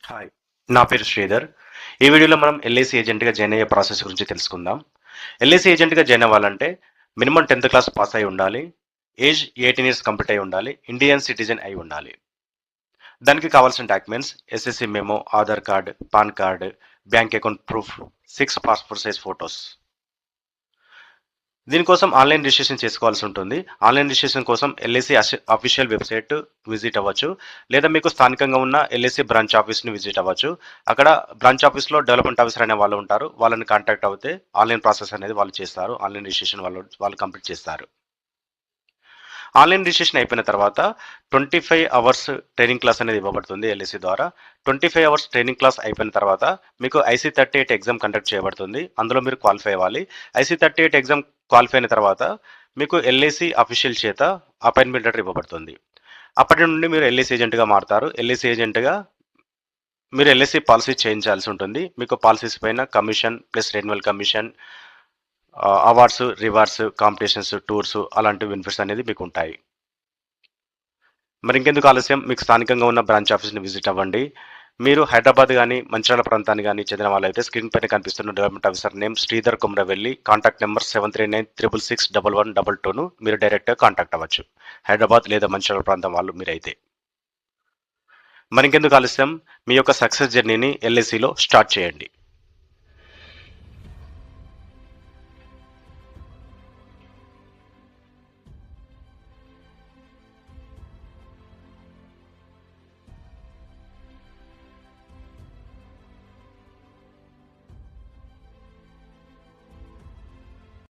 Hi, నా పేరు శ్రీధర్. ఈ వీడియోలో మనం ఎల్ఐసి ఏజెంట్గా జాయిన్ అయ్యే ప్రాసెస్ గురించి తెలుసుకుందాం. ఎల్ఐసి ఏజెంట్గా జాయిన్ అవ్వాలంటే మినిమం 10th క్లాస్ పాస్ అయి ఉండాలి. ఏజ్ 18 ఇయర్స్ కంప్లీట్ అయి ఉండాలి. ఇండియన్ సిటిజన్ అయి ఉండాలి. దానికి కావాల్సిన documents SSC memo, Aadhaar card, pan card, bank account proof, 6 passport size photos. దీనికోసం ఆన్లైన్ రిజిస్ట్రేషన్ చేసుకోవాల్సి ఉంటుంది. ఆన్లైన్ రిజిస్ట్రేషన్ కోసం ఎల్ఐసి అఫీషియల్ వెబ్సైట్ విజిట్ అవ్వచ్చు, లేదా మీకు స్థానికంగా ఉన్న ఎల్ఐసి బ్రాంచ్ ఆఫీస్ని విజిట్ అవ్వచ్చు. అక్కడ బ్రాంచ్ ఆఫీస్లో డెవలప్మెంట్ ఆఫీసర్ అనే వాళ్ళు ఉంటారు. వాళ్ళని కాంటాక్ట్ అవుతే ఆన్లైన్ ప్రాసెస్ అనేది వాళ్ళు చేస్తారు. ఆన్లైన్ రిజిస్ట్రేషన్ వాళ్ళు కంప్లీట్ చేస్తారు. ఆన్లైన్ రిజిస్ట్రేషన్ అయిపోయిన తర్వాత 25 అవర్స్ ట్రైనింగ్ క్లాస్ అనేది ఇవ్వబడుతుంది ఎల్ఐసి ద్వారా. 25 అవర్స్ ట్రైనింగ్ క్లాస్ అయిపోయిన తర్వాత మీకు IC38 ఎగ్జామ్ కండక్ట్ చేయబడుతుంది. అందులో మీరు క్వాలిఫై అవ్వాలి. IC38 ఎగ్జామ్ క్వాలిఫై అయిన తర్వాత మీకు ఎల్ఐసి అఫీషియల్ చేత అపాయింట్మెంట్ లెటర్ ఇవ్వబడుతుంది. అప్పటి నుండి మీరు ఎల్ఐసి ఏజెంట్గా మారుతారు. ఎల్ఐసి ఏజెంట్గా మీరు ఎల్ఐసి పాలసీ చేయించాల్సి ఉంటుంది. మీకు పాలసీస్ పైన commission plus renewal commission, awards, rewards, competitions, tours అలాంటి బెనిఫిట్స్ అనేది మీకు ఉంటాయి. మరి ఇంకెందుకు ఆలస్యం, మీకు స్థానికంగా ఉన్న బ్రాంచ్ ఆఫీస్ని విజిట్ అవ్వండి. మీరు హైదరాబాద్ కానీ మంచిర్యాల ప్రాంతాన్ని కానీ చెందిన వాళ్ళైతే స్క్రీన్ పైన కనిపిస్తున్న development officer name Sridhar Kumravelli, contact number 7396661122ను మీరు డైరెక్ట్గా కాంటాక్ట్ అవ్వచ్చు. హైదరాబాద్ లేదా మంచిర్యాల ప్రాంతం వాళ్ళు మీరైతే. మరి ఇంకెందుకు ఆలస్యం, మీ యొక్క సక్సెస్ జర్నీని ఎల్ఐసిలో స్టార్ట్ చేయండి.